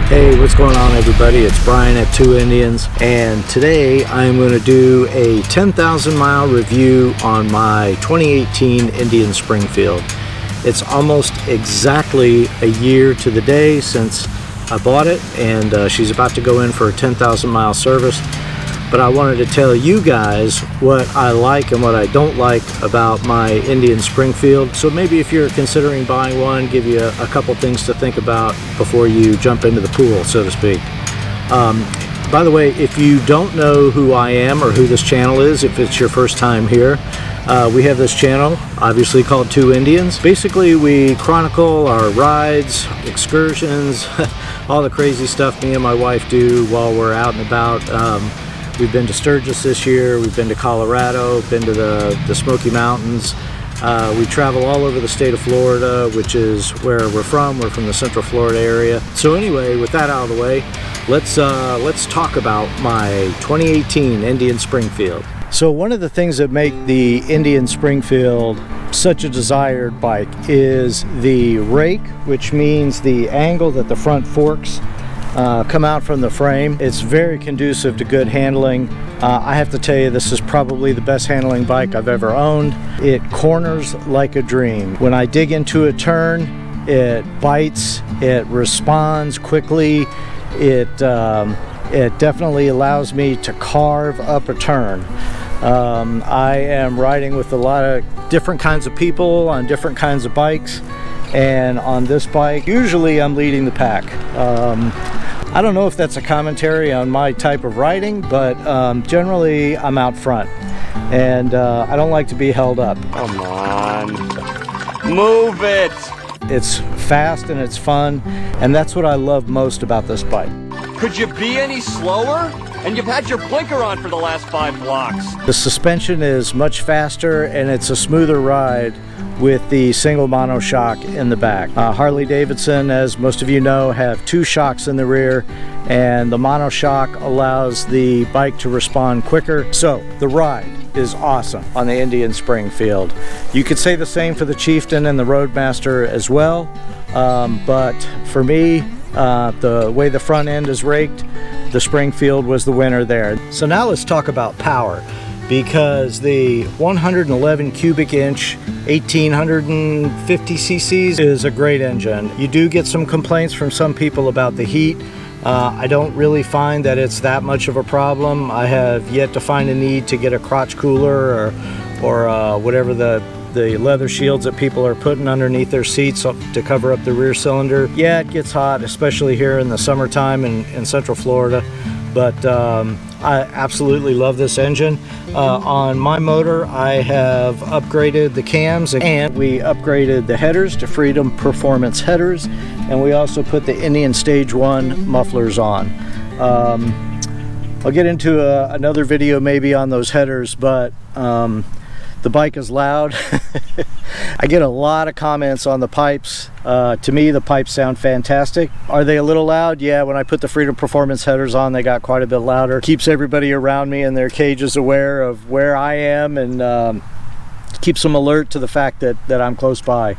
Hey, what's going on everybody? It's Brian at Two Indians, and today I'm going to do a 10,000 mile review on my 2018 Indian Springfield. It's almost exactly a year to the day since I bought it, and she's about to go in for a 10,000 mile service. But I wanted to tell you guys what I like and what I don't like about my Indian Springfield. So maybe if you're considering buying one, give you a couple things to think about before you jump into the pool, so to speak. By the way, if you don't know who I am or who this channel is, if it's your first time here, we have this channel, obviously called Two Indians. Basically, we chronicle our rides, excursions, all the crazy stuff me and my wife do while we're out and about. We've been to Sturgis this year, we've been to Colorado, been to the Smoky Mountains. We travel all over the state of Florida, which is where we're from. We're from the Central Florida area. So anyway, with that out of the way, let's talk about my 2018 Indian Springfield. So one of the things that make the Indian Springfield such a desired bike is the rake, which means the angle that the front forks come out from the frame. It's very conducive to good handling. I have to tell you, this is probably the best handling bike I've ever owned. It corners like a dream. When I dig into a turn, it bites, it responds quickly. It definitely allows me to carve up a turn. I am riding with a lot of different kinds of people on different kinds of bikes, and on this bike, usually I'm leading the pack. I don't know if that's a commentary on my type of riding, but generally I'm out front, and I don't like to be held up. Come on, move it! It's fast and it's fun, and that's what I love most about this bike. Could you be any slower? And you've had your blinker on for the last 5 blocks. The suspension is much faster, and it's a smoother ride with the single monoshock in the back. Harley Davidson, as most of you know, have 2 shocks in the rear, and the monoshock allows the bike to respond quicker. So the ride is awesome on the Indian Springfield. You could say the same for the Chieftain and the Roadmaster as well, but for me, the way the front end is raked, the Springfield was the winner there. So now let's talk about power, because the 111 cubic inch 1850 cc's is a great engine. You do get some complaints from some people about the heat. I don't really find that it's that much of a problem. I have yet to find a need to get a crotch cooler or whatever the leather shields that people are putting underneath their seats to cover up the rear cylinder. Yeah, it gets hot, especially here in the summertime in Central Florida, but I absolutely love this engine. On my motor, I have upgraded the cams, and we upgraded the headers to Freedom Performance headers, and we also put the Indian Stage 1 mufflers on. I'll get into another video maybe on those headers, but the bike is loud. I get a lot of comments on the pipes. To me, the pipes sound fantastic. Are they a little loud? Yeah, when I put the Freedom Performance headers on, they got quite a bit louder. Keeps everybody around me in their cages aware of where I am, and keeps them alert to the fact that I'm close by.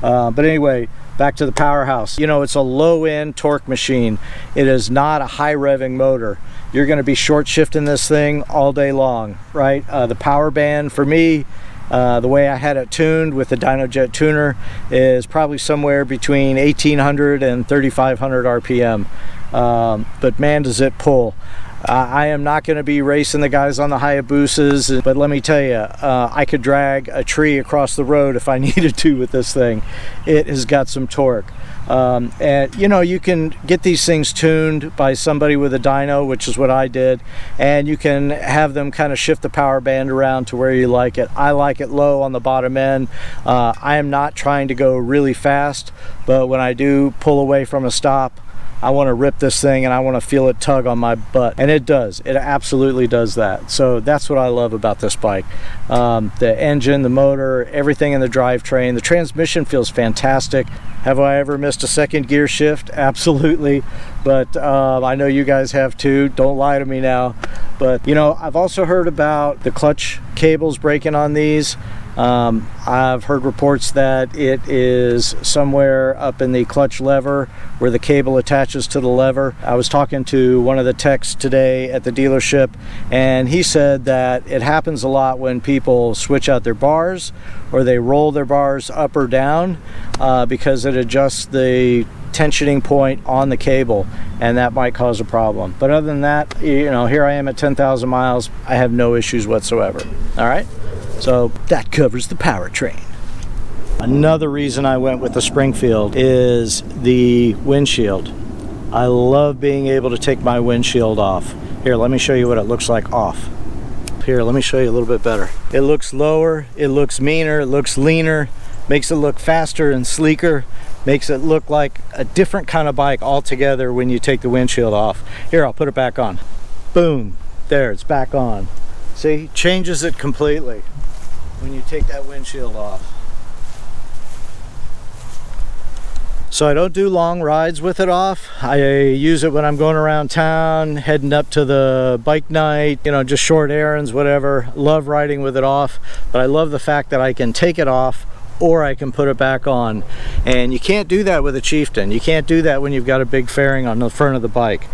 But anyway, back to the powerhouse. You know, it's a low-end torque machine. It is not a high-revving motor. You're going to be short shifting this thing all day long, right? The power band for me, the way I had it tuned with the DynoJet tuner, is probably somewhere between 1800 and 3500 RPM. But man, does it pull. I am not going to be racing the guys on the Hayabusas, but let me tell you, I could drag a tree across the road if I needed to with this thing. It has got some torque. And you know, you can get these things tuned by somebody with a dyno, which is what I did, and you can have them kind of shift the power band around to where you like it. I like it low on the bottom end. I am not trying to go really fast, but when I do pull away from a stop, I want to rip this thing and I want to feel it tug on my butt, and it does. It absolutely does that. So that's what I love about this bike. The engine, the motor, everything in the drivetrain. The transmission feels fantastic. Have I ever missed a second gear shift? Absolutely, but I know you guys have too. Don't lie to me now. But you know, I've also heard about the clutch cables breaking on these. I've heard reports that it is somewhere up in the clutch lever where the cable attaches to the lever. I was talking to one of the techs today at the dealership, and he said that it happens a lot when people switch out their bars or they roll their bars up or down because it adjusts the tensioning point on the cable, and that might cause a problem. But other than that, you know, here I am at 10,000 miles. I have no issues whatsoever. All right, so that covers the powertrain. Another reason I went with the Springfield is the windshield. I love being able to take my windshield off. Here, let me show you what it looks like off. Here, let me show you a little bit better. It looks lower, it looks meaner, it looks leaner, makes it look faster and sleeker, makes it look like a different kind of bike altogether when you take the windshield off. Here, I'll put it back on. Boom, there, it's back on. See, changes it completely when you take that windshield off. So I don't do long rides with it off. I use it when I'm going around town, heading up to the bike night, you know, just short errands, whatever. Love riding with it off, but I love the fact that I can take it off or I can put it back on. And you can't do that with a Chieftain. You can't do that when you've got a big fairing on the front of the bike.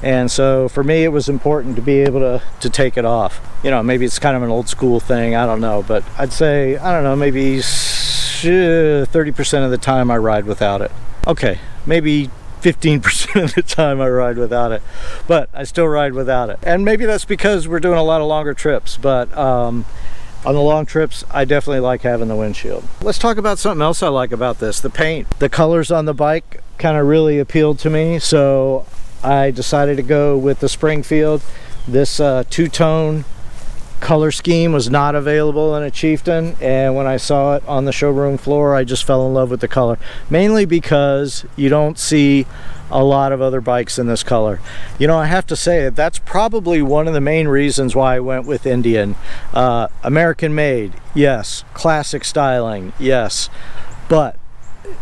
And so for me, it was important to be able to take it off. You know, maybe it's kind of an old school thing, I don't know, but I'd say, I don't know, maybe 30% of the time I ride without it. Okay, maybe 15% of the time I ride without it, but I still ride without it. And maybe that's because we're doing a lot of longer trips, but on the long trips, I definitely like having the windshield. Let's talk about something else I like about this, the paint. The colors on the bike kind of really appealed to me, so I decided to go with the Springfield. This two-tone color scheme was not available in a Chieftain, and when I saw it on the showroom floor, I just fell in love with the color, mainly because you don't see a lot of other bikes in this color. You know, I have to say that's probably one of the main reasons why I went with Indian. American made, yes. Classic styling, yes. But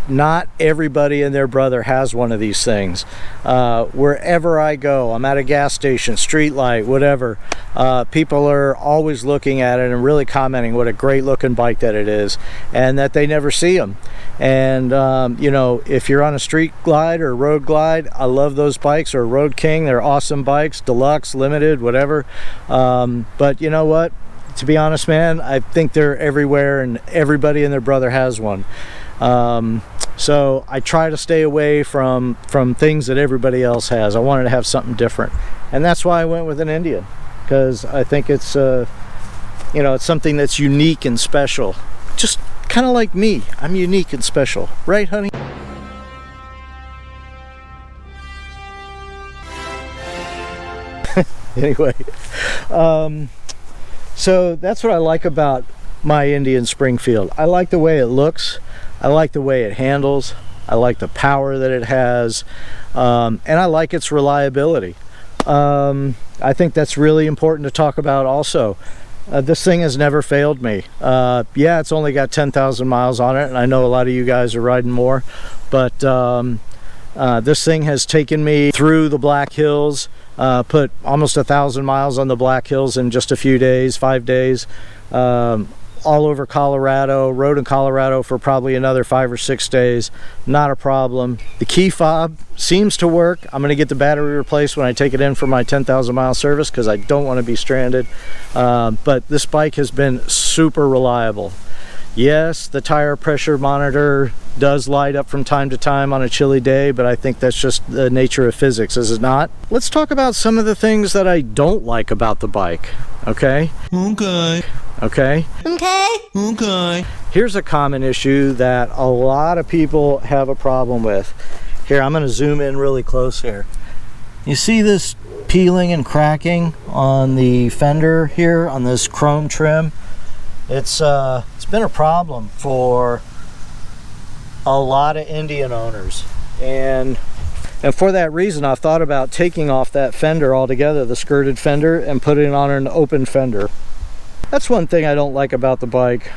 not everybody and their brother has one of these things. Wherever I go, I'm at a gas station, street light, whatever, people are always looking at it and really commenting what a great looking bike that it is, and that they never see them. And you know, if you're on a street glide or road glide, I love those bikes, or Road King. They're awesome bikes, deluxe, limited, whatever. But you know what, to be honest, man, I think they're everywhere and everybody and their brother has one. So I try to stay away from things that everybody else has. I wanted to have something different, and that's why I went with an Indian, because I think it's you know, it's something that's unique and special, just kind of like me. I'm unique and special, right, honey? Anyway, so that's what I like about my Indian Springfield. I like the way it looks, I like the way it handles, I like the power that it has, and I like its reliability. I think that's really important to talk about also. This thing has never failed me. Yeah, it's only got 10,000 miles on it, and I know a lot of you guys are riding more, but this thing has taken me through the Black Hills, put almost 1,000 miles on the Black Hills in just a few days, 5 days. All over Colorado, rode in Colorado for probably another 5 or 6 days, not a problem. The key fob seems to work. I'm going to get the battery replaced when I take it in for my 10,000 mile service, because I don't want to be stranded. But this bike has been super reliable. Yes, the tire pressure monitor does light up from time to time on a chilly day, but I think that's just the nature of physics, is it not? Let's talk about some of the things that I don't like about the bike, okay? Okay. Okay? Okay. Okay. Here's a common issue that a lot of people have a problem with. Here, I'm going to zoom in really close here. You see this peeling and cracking on the fender here on this chrome trim? It's been a problem for a lot of Indian owners, and for that reason I've thought about taking off that fender altogether, the skirted fender, and putting it on an open fender. That's one thing I don't like about the bike.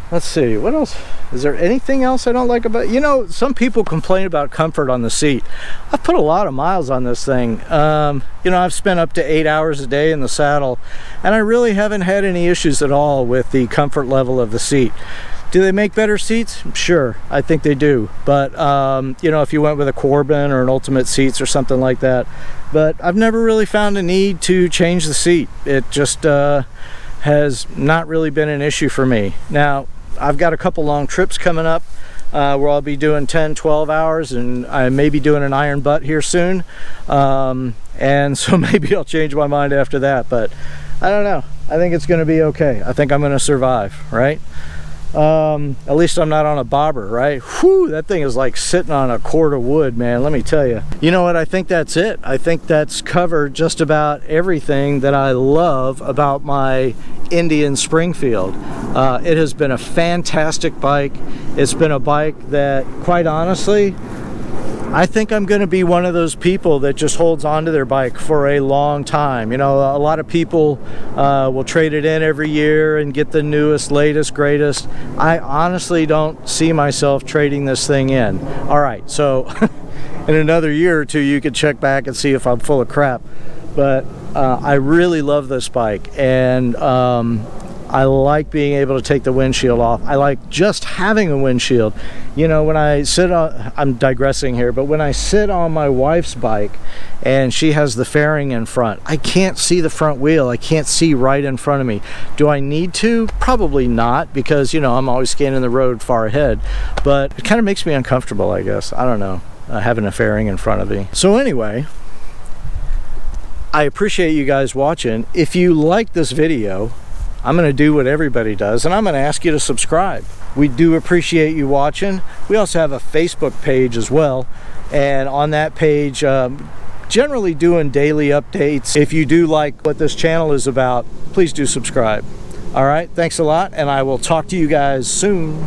Let's see, what else? Is there anything else I don't like about, you know, some people complain about comfort on the seat. I've put a lot of miles on this thing. You know, I've spent up to 8 hours a day in the saddle, and I really haven't had any issues at all with the comfort level of the seat. Do they make better seats? Sure, I think they do. But, you know, if you went with a Corbin or an Ultimate Seats or something like that. But I've never really found a need to change the seat. It just has not really been an issue for me. Now, I've got a couple long trips coming up where I'll be doing 10-12 hours, and I may be doing an iron butt here soon, and so maybe I'll change my mind after that, but I don't know. I think it's going to be okay. I think I'm going to survive, right? At least I'm not on a bobber, right? Whew, that thing is like sitting on a cord of wood, man, let me tell you. You know what, I think that's it. I think that's covered just about everything that I love about my Indian Springfield. It has been a fantastic bike. It's been a bike that, quite honestly, I think I'm going to be one of those people that just holds on to their bike for a long time. You know, a lot of people will trade it in every year and get the newest, latest, greatest. I honestly don't see myself trading this thing in. All right, so in another year or two, you could check back and see if I'm full of crap. But I really love this bike, and I like being able to take the windshield off. I like just having a windshield. You know, when I sit on, I'm digressing here, but when I sit on my wife's bike and she has the fairing in front, I can't see the front wheel. I can't see right in front of me. Do I need to? Probably not, because, you know, I'm always scanning the road far ahead, but it kind of makes me uncomfortable, I guess. I don't know, having a fairing in front of me. So anyway, I appreciate you guys watching. If you like this video, I'm going to do what everybody does, and I'm going to ask you to subscribe. We do appreciate you watching. We also have a Facebook page as well, and on that page, generally doing daily updates. If you do like what this channel is about, please do subscribe. All right, thanks a lot, and I will talk to you guys soon.